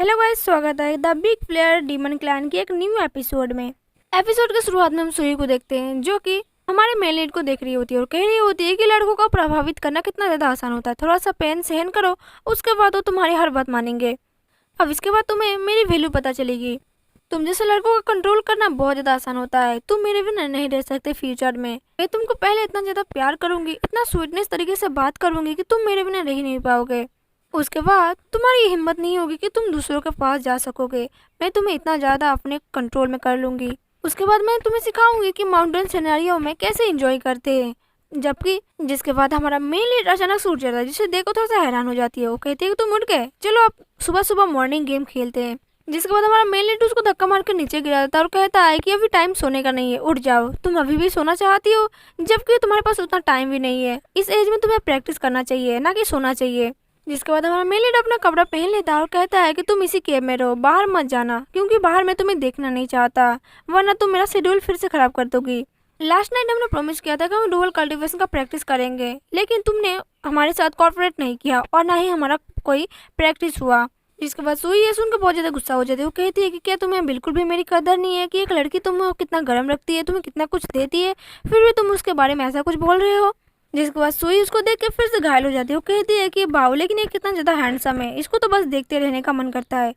Hello guys, स्वागत है the big player demon clan की एक न्यू एपिसोड में। एपिसोड के शुरुआत में हम सुई को देखते हैं जो कि हमारे मेन लीड को देख रही होती है और कह रही होती है कि लड़कों को प्रभावित करना कितना ज़्यादा आसान होता है। थोड़ा सा पेन सहन करो, उसके बाद वो तुम्हारी हर बात मानेंगे। अब इसके बाद तुम्हें मेरी वैल्यू पता चलेगी। तुम जैसे लड़कों को कंट्रोल करना बहुत ज़्यादा आसान होता है। तुम मेरे बिना नहीं रह सकते फ्यूचर में। मैं तुमको पहले इतना ज़्यादा प्यार करूंगी, इतना स्वीटनेस तरीके से बात करूंगी कि तुम मेरे बिना रह ही नहीं पाओगे। उसके बाद तुम्हारी ये हिम्मत नहीं होगी कि तुम दूसरों के पास जा सकोगे। मैं तुम्हें इतना ज़्यादा अपने कंट्रोल में कर लूंगी। उसके बाद मैं तुम्हें सिखाऊंगी कि माउंटेन सिनेरियो में कैसे एंजॉय करते हैं। जबकि जिसके बाद हमारा मेन लीड अचानक सूट जाता है, जिसे देखो थोड़ा सा हैरान हो जाती है। वो कहती है कि तुम उठ गए, चलो अब सुबह सुबह मॉर्निंग गेम खेलते हैं। जिसके बाद हमारा मेन लीड उसको धक्का मार के नीचे गिरा देता है और कहता है कि अभी टाइम सोने का नहीं है, उठ जाओ। तुम अभी भी सोना चाहती हो, जबकि तुम्हारे पास उतना टाइम भी नहीं है। इस एज में तुम्हें प्रैक्टिस करना चाहिए, ना कि सोना चाहिए। जिसके बाद हमारा मेन लीड अपना कपड़ा पहन लेता है और कहता है कि तुम इसी केब में रहो, बाहर मत जाना, क्योंकि बाहर मैं तुम्हें देखना नहीं चाहता, वरना तुम मेरा शेड्यूल फिर से खराब कर दोगी। लास्ट नाइट हमने प्रॉमिस किया था कि हम डुअल कल्टीवेशन का प्रैक्टिस करेंगे, लेकिन तुमने हमारे साथ कॉर्पोरेट नहीं किया और ना ही हमारा कोई प्रैक्टिस हुआ। जिसके बाद सुई ये सुनकर बहुत ज़्यादा गुस्सा हो जाती है। वो कहती है कि क्या तुम्हें बिल्कुल भी मेरी कदर नहीं है कि एक लड़की तुम्हें कितना गर्म रखती है, तुम्हें कितना कुछ देती है, फिर भी तुम उसके बारे में ऐसा कुछ बोल रहे हो। जिसके बाद सुई उसको देख के फिर से घायल हो जाती है। वो कहती है कि बाऊ, लेकिन ये कितना ज़्यादा हैंडसम है, इसको तो बस देखते रहने का मन करता है।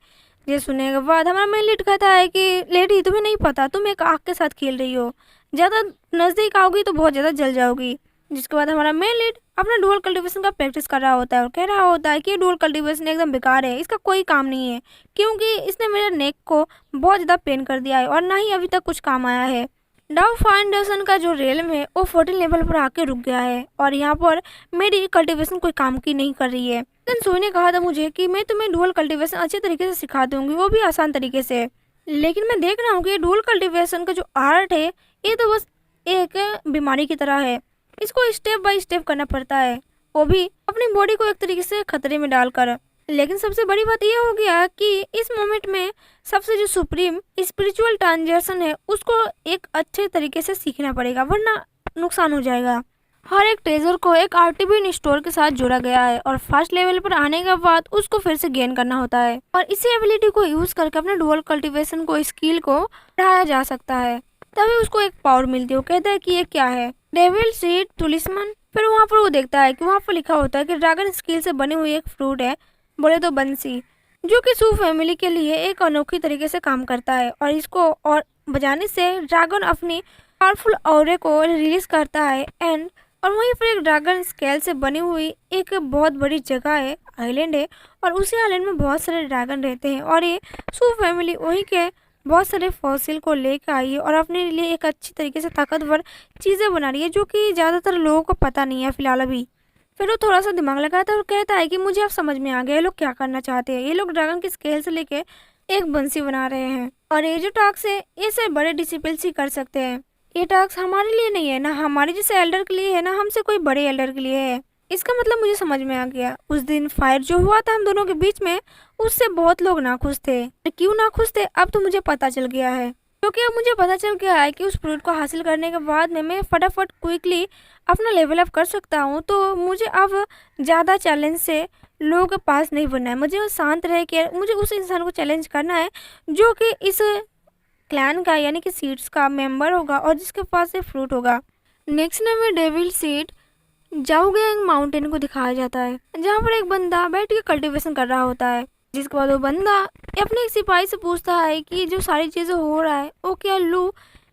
ये सुनने के बाद हमारा मेन लीड कहता है कि लेडी, तुम्हें नहीं पता, तुम एक आग के साथ खेल रही हो, ज़्यादा नज़दीक आओगी तो बहुत ज़्यादा जल जाओगी। जिसके बाद हमारा मेन लीड अपना डुअल कल्टीवेशन का प्रैक्टिस कर रहा होता है और कह रहा होता है कि डुअल कल्टीवेशन एकदम बेकार है, इसका कोई काम नहीं है, क्योंकि इसने मेरे नेक को बहुत ज़्यादा पेन कर दिया है और ना ही अभी तक कुछ काम आया है। डाउ फाउंडेशन का जो रेलम है वो 14 लेवल पर आके रुक गया है और यहाँ पर मेरी कल्टीवेशन कोई काम की नहीं कर रही है। लेकिन सोई ने कहा था मुझे कि मैं तुम्हें डुअल कल्टीवेशन अच्छे तरीके से सिखा दूंगी, वो भी आसान तरीके से। लेकिन मैं देख रहा हूँ कि डुअल कल्टीवेशन का जो आर्ट है ये तो बस एक बीमारी की तरह है, इसको स्टेप बाय स्टेप करना पड़ता है, वो भी अपनी बॉडी को एक तरीके से खतरे में डालकर। लेकिन सबसे बड़ी बात यह हो गया कि इस मोमेंट में सबसे जो सुप्रीम स्पिरिचुअल ट्रांजेक्शन है उसको एक अच्छे तरीके से सीखना पड़ेगा, वरना नुकसान हो जाएगा। हर एक ट्रेजर को एक आर्टिफिन स्टोर के साथ जोड़ा गया है और फर्स्ट लेवल पर आने के बाद उसको फिर से गेन करना होता है और इसी एबिलिटी को यूज करके अपने डुअल कल्टीवेशन को स्किल को बढ़ाया जा सकता है। तभी उसको एक पावर मिलती है। वो कहता है कि ये क्या है, डेविल सीड टुलिस्मन। फिर वहाँ पर वो देखता है कि वहाँ पर लिखा होता है कि ड्रैगन स्किल से बनी हुई एक फ्रूट है, बोले तो बंसी, जो कि सू फैमिली के लिए एक अनोखी तरीके से काम करता है और इसको और बजाने से ड्रैगन अपनी पावरफुल ऑरे को रिलीज करता है एंड और वहीं पर एक ड्रैगन स्केल से बनी हुई एक बहुत बड़ी जगह है, आइलैंड है, और उसी आइलैंड में बहुत सारे ड्रैगन रहते हैं और ये सू फैमिली वहीं के बहुत सारे फॉसिल को लेकर आई है और अपने लिए एक अच्छी तरीके से ताकतवर चीज़ें बना रही है, जो कि ज़्यादातर लोगों को पता नहीं है फिलहाल अभी। फिर वो थोड़ा सा दिमाग लगाता है और कहता है कि मुझे अब समझ में आ गया ये लोग क्या करना चाहते हैं। ये लोग ड्रैगन की स्केल से लेके एक बंसी बना रहे हैं और ये जो टास्क है इसे बड़े डिसिपल्स ही कर सकते हैं। ये टास्क हमारे लिए नहीं है, ना हमारे जैसे एल्डर के लिए है, ना हमसे कोई बड़े एल्डर के लिए है। इसका मतलब मुझे समझ में आ गया। उस दिन फायर जो हुआ था हम दोनों के बीच में, उससे बहुत लोग नाखुश थे। क्यों नाखुश थे अब तो मुझे पता चल गया है, क्योंकि अब मुझे पता चल गया है कि उस फ्रूट को हासिल करने के बाद में मैं फटाफट क्विकली अपना लेवल अप कर सकता हूँ। तो मुझे अब ज़्यादा चैलेंज से लोगों के पास नहीं बनना है, मुझे शांत रह के मुझे उस इंसान को चैलेंज करना है जो कि इस क्लैन का यानी कि सीड्स का मेंबर होगा और जिसके पास ये फ्रूट होगा। नेक्स्ट ने में डेविल सीड जाओगेंग माउंटेन को दिखाया जाता है, जहाँ पर एक बंदा बैठ के कल्टीवेशन कर रहा होता है। जिसके बाद वो बंदा अपने एक सिपाही से पूछता है कि जो सारी चीज़ें हो रहा है वो क्या लू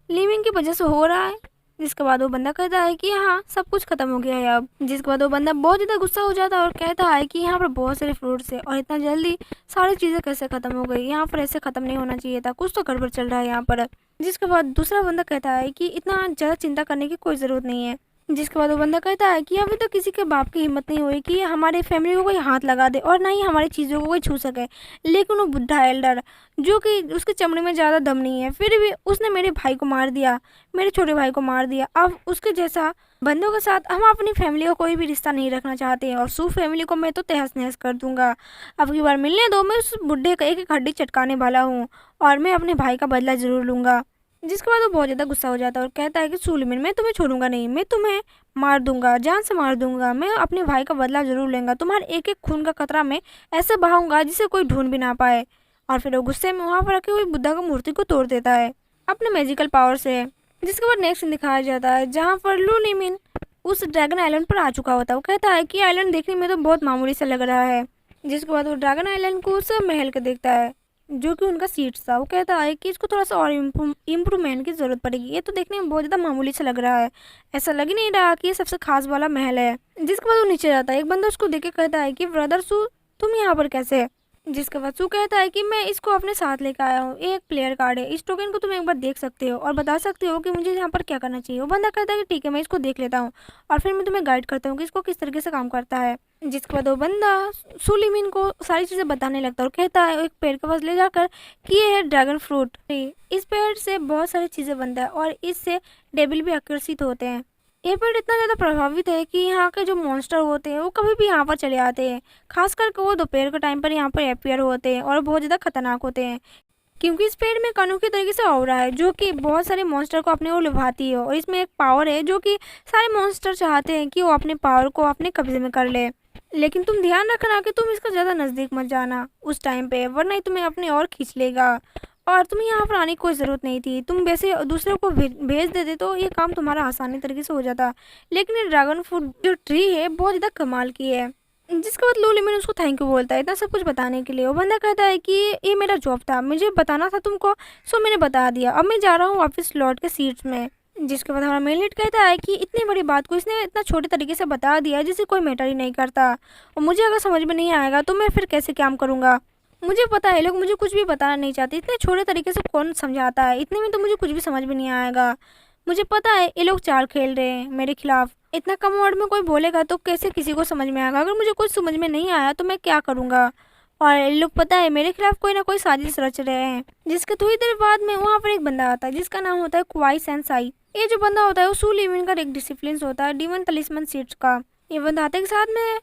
लिविंग की वजह से हो रहा है। जिसके बाद वो बंदा कहता है कि हाँ, सब कुछ खत्म हो गया है अब। जिसके बाद वो बंदा बहुत ज़्यादा गुस्सा हो जाता है और कहता है कि यहाँ पर बहुत सारे फ्रूट्स है और इतना जल्दी सारी चीज़ें कैसे ख़त्म हो गई, यहाँ पर ऐसे ख़त्म नहीं होना चाहिए था, कुछ तो गड़बड़ चल रहा है यहाँ पर। जिसके बाद दूसरा बंदा कहता है कि इतना ज़्यादा चिंता करने की कोई ज़रूरत नहीं है। जिसके बाद वो बंदा कहता है कि अभी तो किसी के बाप की हिम्मत नहीं हुई कि हमारे फैमिली को कोई हाथ लगा दे और ना ही हमारी चीज़ों को कोई छू सके, लेकिन वो बुढ़ा एल्डर जो कि उसके चमड़े में ज़्यादा दम नहीं है, फिर भी उसने मेरे भाई को मार दिया, मेरे छोटे भाई को मार दिया। अब उसके जैसा बंदों के साथ हम अपनी फैमिली का कोई भी रिश्ता नहीं रखना चाहते हैं और सू फैमिली को मैं तो तहस नहस कर दूंगा। अब की बार मिलने दो, मैं उस बुढ़े का एक एक हड्डी चटकाने वाला हूँ और मैं अपने भाई का बदला ज़रूर लूँगा। जिसके बाद वो बहुत ज़्यादा गुस्सा हो जाता है और कहता है कि सुलेमान, मैं तुम्हें छोड़ूंगा नहीं, मैं तुम्हें मार दूंगा, जान से मार दूंगा, मैं अपने भाई का बदला जरूर लूंगा, तुम्हारे एक एक खून का कतरा मैं ऐसे बहाऊंगा जिसे कोई ढूंढ भी ना पाए। और फिर वो गुस्से में वहाँ पर रखी हुई बुद्धा की मूर्ति को तोड़ देता है अपने मैजिकल पावर से। जिसके बाद नेक्स्ट सीन दिखाया जाता है जहाँ पर लू लिमिन उस ड्रैगन आइलैंड पर आ चुका होता है। वो कहता है कि आइलैंड देखने में तो बहुत मामूली सा लग रहा है। जिसके बाद वो ड्रैगन आइलैंड को उस महल के देखता है जो कि उनका सीट था। वो कहता है कि इसको थोड़ा सा और इम्प्रूवमेंट की जरूरत पड़ेगी, ये तो देखने में बहुत ज़्यादा मामूली सा लग रहा है, ऐसा लग ही नहीं रहा कि ये सबसे खास वाला महल है। जिसके बाद वो नीचे जाता है, एक बंदा उसको देख के कहता है कि ब्रदर सू तुम यहाँ पर कैसे। जिसके बाद सू कहता है कि मैं इसको अपने साथ लेकर आया हूँ, एक प्लेयर कार्ड है, इस टोकन को तुम एक बार देख सकते हो और बता सकते हो कि मुझे यहाँ पर क्या करना चाहिए। वो बंदा कहता है कि ठीक है मैं इसको देख लेता हूँ और फिर मैं तुम्हें गाइड करता हूँ कि इसको किस तरीके से काम करता है। जिसके बाद वो बंदा सुलिमिन को सारी चीज़ें बताने लगता है और कहता है एक पेड़ के पास ले जाकर कि ये है ड्रैगन फ्रूट, इस पेड़ से बहुत सारी चीज़ें बनता है और इससे डेविल भी आकर्षित होते हैं। ये पेड़ इतना ज़्यादा प्रभावित है कि यहाँ के जो मॉन्स्टर होते हैं वो कभी भी यहाँ पर चले आते हैं, खास करके वो दोपहर के टाइम पर यहाँ पर अपियर होते हैं और बहुत ज़्यादा खतरनाक होते हैं, क्योंकि इस पेड़ में अनोखे तरीके से ऑरा है जो कि बहुत सारे मॉन्स्टर को अपने ओर लुभाती है और इसमें एक पावर है जो कि सारे मॉन्स्टर चाहते हैं कि वो अपने पावर को अपने कब्जे में कर ले। लेकिन तुम ध्यान रखना कि तुम इसका ज़्यादा नज़दीक मत जाना उस टाइम पे, वरना ही तुम्हें अपने और खींच लेगा। और तुम्हें यहाँ पर आने की कोई ज़रूरत नहीं थी, तुम वैसे दूसरे को भेज देते तो ये काम तुम्हारा आसानी तरीके से हो जाता। लेकिन ये ड्रैगन फ्रूट जो ट्री है बहुत ज़्यादा कमाल की है। जिसके बाद लू लिमिन उसको थैंक यू बोलता है इतना सब कुछ बताने के लिए। वो बंदा कहता है कि ये मेरा जॉब था, मुझे बताना था तुमको, सो मैंने बता दिया, अब मैं जा रहा हूँ वापस लौट के सीट्स में। जिसके बाद हमारा मेन लीड कहता है कि इतनी बड़ी बात को इसने इतना छोटे तरीके से बता दिया जिसे कोई मैटर ही नहीं करता, और मुझे अगर समझ में नहीं आएगा तो मैं फिर कैसे काम करूँगा। मुझे पता है लोग मुझे कुछ भी बताना नहीं चाहते, इतने छोटे तरीके से कौन समझाता है, इतने में तो मुझे कुछ भी समझ में नहीं आएगा। मुझे पता है ये लोग चाल खेल रहे हैं मेरे खिलाफ, इतना कम वर्ड में कोई बोलेगा तो कैसे किसी को समझ में आएगा। अगर मुझे कुछ समझ में नहीं आया तो मैं क्या करूँगा। और ये लोग पता है मेरे खिलाफ कोई ना कोई साजिश रच रहे हैं। जिसके थोड़ी देर बाद में वहाँ पर एक बंदा आता है जिसका नाम होता है क्वाई सेंसाई। ये जो बंदा होता है वो सू लिमिन का एक डिसिप्लिन होता है डीमन तलिस्मन सीट्स का। ये बंदा आते के साथ में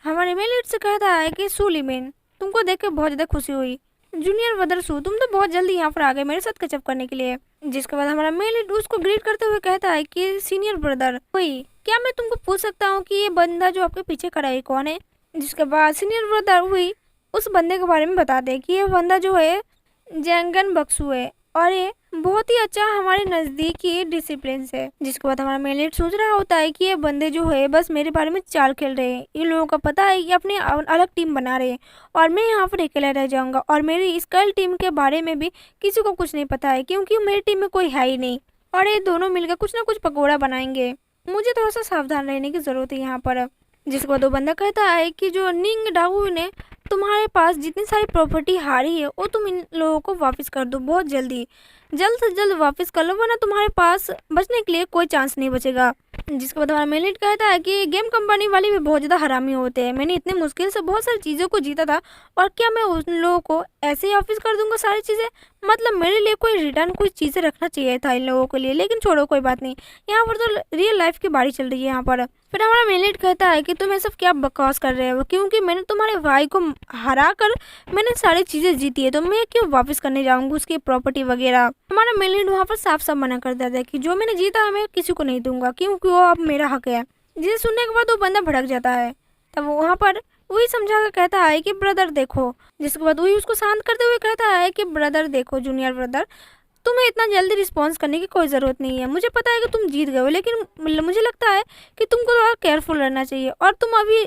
हमारे मेल लीड से कहता है कि सू लिमिन तुमको देख के बहुत ज़्यादा खुशी हुई, जूनियर ब्रदर सू तुम तो बहुत जल्दी यहाँ पर आ गए मेरे साथ कैचअप करने के लिए। जिसके बाद हमारा मेल लीड उसको ग्रीट करते हुए कहता है कि सीनियर ब्रदर हुई, क्या मैं तुमको पूछ सकता हूँ कि ये बंदा जो आपके पीछे खड़ा है कौन है। जिसके बाद सीनियर ब्रदर हुई उस बंदे के बारे में बताते हैं कि ये बंदा जो है जैंगन बक्सू है और ये बहुत ही अच्छा हमारे नज़दीकी डिसिप्लिन है। जिसके बाद हमारा मेन लीड सोच रहा होता है कि ये बंदे जो है बस मेरे बारे में चाल खेल रहे हैं, इन लोगों का पता है कि अपनी अलग टीम बना रहे हैं और मैं यहाँ पर अकेला रह जाऊँगा और मेरी स्कल टीम के बारे में भी किसी को कुछ नहीं पता है क्योंकि मेरी टीम में कोई है ही नहीं और ये दोनों मिलकर कुछ ना कुछ पकौड़ा बनाएंगे, मुझे थोड़ा सा सावधान रहने की ज़रूरत है यहाँ पर। जिसके बाद वो बंदा कहता है कि जो निंग डाहू ने तुम्हारे पास जितनी सारी प्रॉपर्टी हारी है वो तुम इन लोगों को वापस कर दो, बहुत जल्दी, जल्द से जल्द वापस कर लो, वरना तुम्हारे पास बचने के लिए कोई चांस नहीं बचेगा। जिसके बाद हमारा मेन लीड कहता है कि गेम कंपनी वाले भी बहुत ज़्यादा हरामी होते हैं, मैंने इतने मुश्किल से बहुत सारी चीज़ों को जीता था और क्या मैं उन लोगों को ऐसे ही वापस कर दूंगा सारी चीज़ें, मतलब मेरे लिए कोई रिटर्न कुछ चीज़ें रखना चाहिए था इन लोगों के लिए। लेकिन छोड़ो कोई बात नहीं, यहाँ पर तो रियल लाइफ की बारी चल रही है यहाँ पर। फिर हमारा मेन लीड कहता है कि तुम ये सब क्या बकवास कर रहे हो, क्योंकि मैंने तुम्हारे भाई को हरा कर मैंने सारी चीज़ें जीती है तो मैं क्यों वापस करने जाऊँगी उसकी प्रॉपर्टी वगैरह। हमारा मेन लीड वहाँ पर साफ साफ मना कर देता है कि जो मैंने जीता है मैं किसी को नहीं दूंगा क्योंकि वो अब मेरा हक है। जिसे सुनने के बाद वो बंदा भड़क जाता है, तब वो वहाँ पर वही समझा कर कहता है कि ब्रदर देखो। जिसके बाद वही उसको शांत करते हुए कहता है कि ब्रदर देखो जूनियर ब्रदर, तुम्हें इतना जल्दी रिस्पॉन्स करने की कोई ज़रूरत नहीं है, मुझे पता है कि तुम जीत गए हो लेकिन मुझे लगता है कि तुमको थोड़ा केयरफुल रहना चाहिए और तुम अभी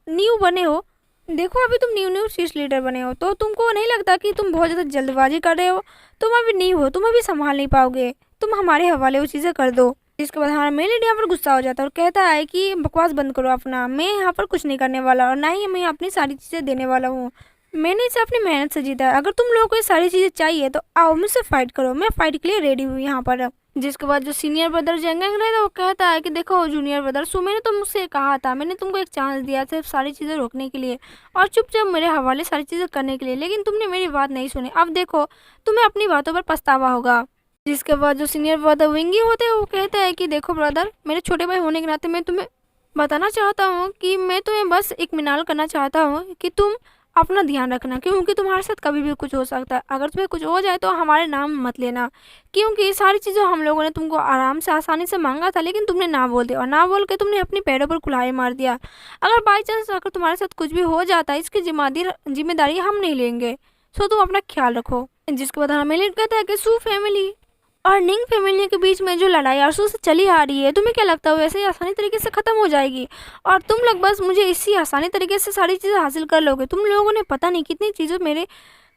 न्यू बने हो, देखो अभी तुम न्यू शीर्ष लीडर बने हो तो तुमको नहीं लगता कि तुम बहुत ज़्यादा जल्दबाजी कर रहे हो, तुम अभी न्यू हो, तुम अभी संभाल नहीं पाओगे, तुम हमारे हवाले वो चीज़ें कर दो। जिसके बाद हमारा मेन लीड यहाँ पर गुस्सा हो जाता है और कहता है कि बकवास बंद करो अपना, मैं यहाँ पर कुछ नहीं करने वाला और ना ही मैं अपनी सारी चीज़ें देने वाला हूँ, मैंने इसे अपनी मेहनत से जीता है, अगर तुम लोगों को ये सारी चीज़ें चाहिए तो आओ मुझसे फाइट करो, मैं फाइट के लिए रेडी हूँ यहाँ पर। जिसके बाद जो सीनियर ब्रदर जेंगेंग रहता है वो कहता है कि देखो जूनियर ब्रदर सो मैंने तो मुझसे कहा था, मैंने तुमको एक चांस दिया सिर्फ सारी चीज़ें रोकने के लिए और चुपचाप मेरे हवाले सारी चीज़ें करने के लिए, लेकिन तुमने मेरी बात नहीं सुनी, अब देखो तुम्हें अपनी बातों पर पछतावा होगा। जिसके बाद जो सीनियर ब्रदर विंगी होते हैं वो कहते हैं कि देखो ब्रदर, मेरे छोटे भाई होने के नाते मैं तुम्हें बताना चाहता हूँ कि मैं तुम्हें बस एक मिनाल करना चाहता हूँ कि तुम अपना ध्यान रखना, क्योंकि तुम्हारे साथ कभी भी कुछ हो सकता है, अगर तुम्हें कुछ हो जाए तो हमारे नाम मत लेना, क्योंकि ये सारी चीज़ें हम लोगों ने तुमको आराम से आसानी से मांगा था लेकिन तुमने ना बोल दिया और ना बोल के तुमने अपने पैरों पर कुल्हाड़ी मार दिया। अगर बाई चांस अगर तुम्हारे साथ कुछ भी हो जाता है इसकी जिम्मेदारी हम नहीं लेंगे, सो तुम अपना ख्याल रखो। जिसके बाद हमारा मेलिट कहता है कि सू फैमिली और निंग फैमिली के बीच में जो लड़ाई अरसों से चली आ रही है, तुम्हें क्या लगता है वैसे ही आसानी तरीके से खत्म हो जाएगी और तुम लोग बस मुझे इसी आसानी तरीके से सारी चीज़ें हासिल कर लोगे। तुम लोगों ने पता नहीं कितनी चीज़ें मेरे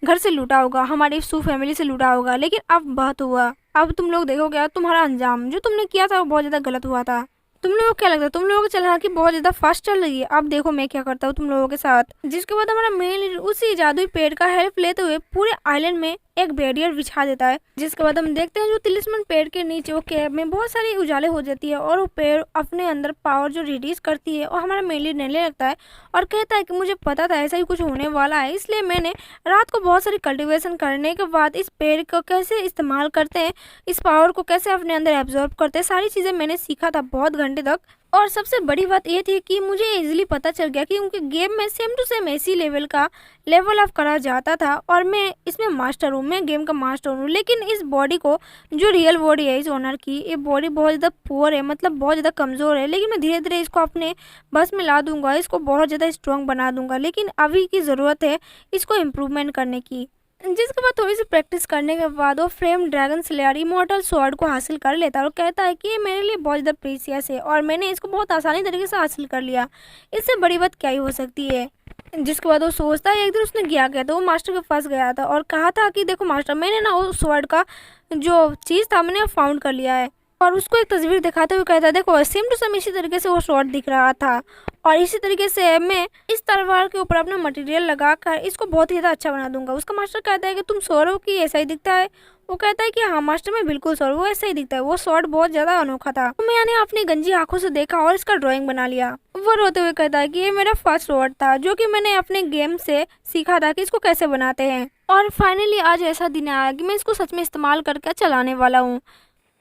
घर से लूटा होगा, हमारी सू फैमिली से लूटा होगा, लेकिन अब बहुत हुआ। अब तुम लोग देखोगे तुम्हारा अंजाम, जो तुमने किया था वो बहुत ज़्यादा गलत हुआ था। तुम लोगों को क्या लगता है, तुम लोगों की चालाकी बहुत ज़्यादा फास्ट चल रही है। अब देखो मैं क्या करता हूँ तुम लोगों के साथ। जिसके बाद हमारा मेन उसी जादुई पेड़ का हेल्प लेते हुए पूरे आइलैंड में एक बैरियर बिछा देता है। जिसके बाद हम देखते हैं जो तिलिस्मन पेड़ के नीचे वो कैब में बहुत सारी उजाले हो जाती है और वो पेड़ अपने अंदर पावर जो रिलीज करती है और हमारा मेनली नेले लगता है और कहता है कि मुझे पता था ऐसा ही कुछ होने वाला है, इसलिए मैंने रात को बहुत सारी कल्टीवेशन करने के बाद इस पेड़ को कैसे इस्तेमाल करते हैं, इस पावर को कैसे अपने अंदर एब्जॉर्ब करते हैं, सारी चीज़ें मैंने सीखा था बहुत घंटे तक। और सबसे बड़ी बात ये थी कि मुझे इजीली पता चल गया कि उनके गेम में सेम टू सेम ऐसी लेवल का लेवल अप करा जाता था और मैं इसमें मास्टर हूँ, मैं गेम का मास्टर हूँ। लेकिन इस बॉडी को, जो रियल बॉडी है इस ओनर की, ये बॉडी बहुत ज़्यादा पुअर है, मतलब बहुत ज़्यादा कमज़ोर है, लेकिन मैं धीरे धीरे इसको अपने बस में ला दूंगा, इसको बहुत ज़्यादा स्ट्रॉन्ग बना दूंगा। लेकिन अभी की ज़रूरत है इसको इम्प्रूवमेंट करने की। जिसके बाद थोड़ी सी प्रैक्टिस करने के बाद वो frame dragon slayer immortal sword को हासिल कर लेता है और कहता है कि ये मेरे लिए बहुत ज़्यादा प्रीसियस है और मैंने इसको बहुत आसानी तरीके से हासिल कर लिया, इससे बड़ी बात क्या ही हो सकती है। जिसके बाद वो सोचता है एक दिन उसने क्या तो वो मास्टर के पास गया था और कहा था कि देखो मास्टर, मैंने ना वो स्वॉर्ड का जो चीज़ था मैंने फाउंड कर लिया है। और उसको एक तस्वीर दिखाते हुए कहता है देखो सेम टू सेम इसी तरीके से वो स्वॉर्ड दिख रहा था और इसी तरीके से मैं इस तलवार के ऊपर अपना मटेरियल लगाकर इसको बहुत ही ज़्यादा अच्छा बना दूंगा। उसका मास्टर कहता है कि तुम सौरव की ऐसा ही दिखता है। वो कहता है कि हाँ मास्टर, मैं बिल्कुल सौरव, वो ऐसा ही दिखता है। वो स्वॉर्ड बहुत ज़्यादा अनोखा था, तो मैंने अपनी गंजी आंखों से देखा और इसका ड्राइंग बना लिया। वो रोते हुए कहता है कि ये मेरा फर्स्ट स्वॉर्ड था जो कि मैंने अपने गेम से सीखा था कि इसको कैसे बनाते हैं और फाइनली आज ऐसा दिन आया कि मैं इसको सच में इस्तेमाल करके चलाने वाला हूँ,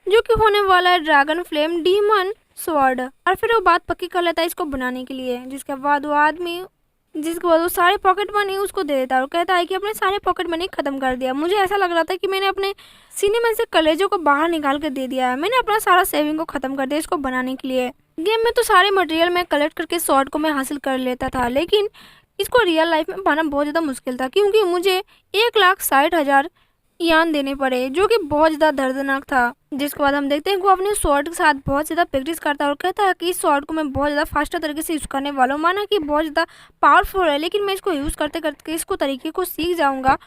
जो कि होने वाला है ड्रैगन फ्लेम डीमन स्वॉर्ड। और फिर वो बात पक्की कर लेता है इसको बनाने के लिए। जिसके बाद वो सारे पॉकेट मनी उसको दे देता है और कहता है कि अपने सारे पॉकेट मनी खत्म कर दिया। मुझे ऐसा लग रहा था कि मैंने अपने सीने में से कलेजों को बाहर निकाल कर दे दिया है, मैंने अपना सारा सेविंग को खत्म कर दिया इसको बनाने के लिए। गेम में तो सारे मटेरियल में कलेक्ट करके स्वॉर्ड को मैं हासिल कर लेता था, लेकिन इसको रियल लाइफ में पाना बहुत ज़्यादा मुश्किल था क्योंकि मुझे 1,60,000 यान देने पड़े, जो कि बहुत ज़्यादा दर्दनाक था। जिसके बाद हम देखते हैं कि वो अपने स्वॉर्ड के साथ बहुत ज़्यादा प्रैक्टिस करता है और कहता है कि इस स्वॉर्ड को मैं बहुत ज़्यादा फास्टर तरीके से यूज़ करने वाला हूँ। माना कि बहुत ज़्यादा पावरफुल है, लेकिन मैं इसको यूज़ करते करते इसको तरीके को सीख जाऊँगा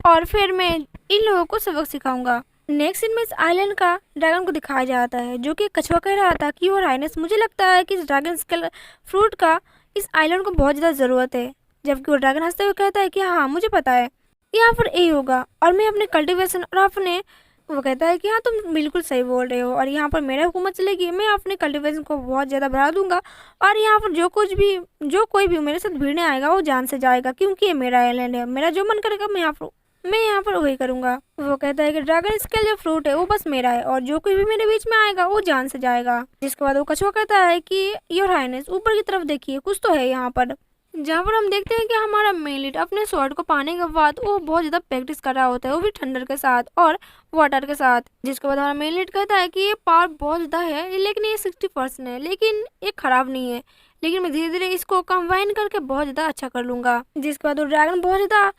और फिर मैं इन लोगों को सबक सिखाऊंगा। नेक्स्ट सीन में इस आइलैंड का ड्रैगन को दिखाया जाता है, जो कि कछुआ कह रहा था कि योर हाइनेस, मुझे लगता है कि इस ड्रैगन स्केल फ्रूट का इस आइलैंड को बहुत ज़्यादा ज़रूरत है। जबकि वो ड्रैगन हंसते हुए कहता है कि हाँ मुझे पता है यहाँ पर यही होगा और मैं अपने कल्टीवेशन और अपने, वो कहता है कि हाँ तुम बिल्कुल सही बोल रहे हो और यहाँ पर मेरा हुकूमत चलेगी, मैं अपने कल्टीवेशन को बहुत ज़्यादा बढ़ा दूंगा और यहाँ पर जो कोई भी मेरे साथ भिड़ने आएगा वो जान से जाएगा क्योंकि ये मेरा आइलैंड है, मेरा जो मन करेगा मैं यहाँ पर वही करूँगा। वो कहता है कि ड्रैगन स्केल जो फ्रूट है वो बस मेरा है और जो कोई भी मेरे बीच में आएगा वो जान से जाएगा। जिसके बाद वो कछुआ कहता है कि योर हाइनेस ऊपर की तरफ देखिए, कुछ तो है यहाँ पर। जहाँ पर हम देखते हैं कि हमारा मेलिट अपने स्वॉर्ड को पाने के बाद वो बहुत ज़्यादा प्रैक्टिस कर रहा होता है, वो भी थंडर के साथ और वाटर के साथ। जिसके बाद हमारा मेलिट कहता है कि ये पावर बहुत ज़्यादा है, लेकिन ये 60% है, लेकिन ये ख़राब नहीं है, लेकिन मैं धीरे धीरे इसको कंबाइन करके बहुत ज़्यादा अच्छा कर लूँगा। जिसके बाद वो ड्रैगन बहुत ज़्यादा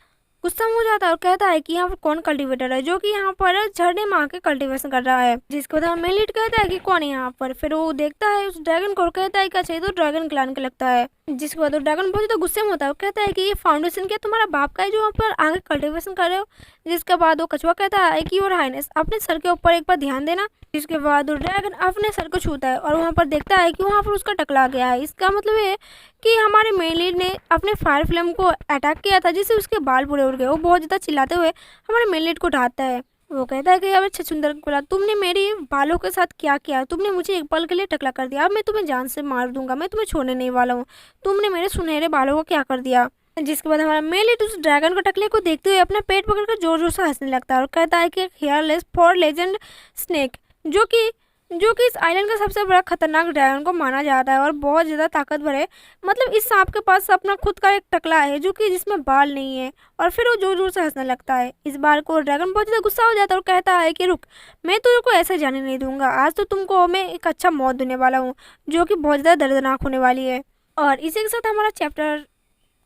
गुस्सा हो जाता है और कहता है कि यहाँ पर कौन कल्टीवेटर है जो कि यहाँ पर झरने में आके कल्टीवेशन कर रहा है। जिसके बाद मेलिट कहता है कि कौन है यहाँ पर। फिर वो देखता है उस ड्रैगन को और कहता है कि अच्छा ये तो ड्रैगन क्लैन का लगता है। जिसके बाद वो ड्रैगन बहुत ज़्यादा गुस्से में होता है और कहता है कि ये फाउंडेशन क्या तुम्हारा बाप का है जो वहाँ पर आगे कल्टीवेशन कर रहे हो। जिसके बाद वो कछुआ कहता है कि योर हाइनेस अपने सर के ऊपर एक बार ध्यान देना। जिसके बाद वो ड्रैगन अपने सर को छूता है और वहाँ पर देखता है कि वहाँ पर उसका टकला गया है। इसका मतलब है कि हमारे मेलिट ने अपने फायर फ्लेम को अटैक किया था, जिससे उसके बाल पूरे उड़ गए। वो बहुत ज़्यादा चिल्लाते हुए हमारे मेलिट को ढाता है। वो कहता है कि अब छछुंदर बोला, तुमने मेरी बालों के साथ क्या किया, तुमने मुझे एक पल के लिए टकला कर दिया, अब मैं तुम्हें जान से मार दूंगा, मैं तुम्हें छोड़ने नहीं वाला हूँ, तुमने मेरे सुनहरे बालों को क्या कर दिया। जिसके बाद हमारा मेलिट उस ड्रैगन को टकले को देखते हुए अपना पेट पकड़कर जोर जोर से हंसने लगता है और कहता है कि हेयरलेस फॉर लेजेंड स्नेक, जो कि इस आइलैंड का सबसे बड़ा खतरनाक ड्रैगन को माना जाता है और बहुत ज़्यादा ताकतवर है। मतलब इस सांप के पास अपना खुद का एक टकला है जो कि जिसमें बाल नहीं है। और फिर वो जोर जोर से हंसने लगता है। इस बार को ड्रैगन बहुत ज़्यादा गुस्सा हो जाता है और कहता है कि रुक, मैं तुझको ऐसे जाने नहीं दूंगा, आज तो तुमको मैं एक अच्छा मौत देने वाला हूँ जो कि बहुत ज़्यादा दर्दनाक होने वाली है। और इसी के साथ हमारा चैप्टर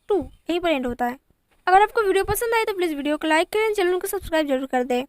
2 यहीं पर एंड होता है। अगर आपको वीडियो पसंद आए तो प्लीज़ वीडियो को लाइक करें, चैनल को सब्सक्राइब जरूर कर दें।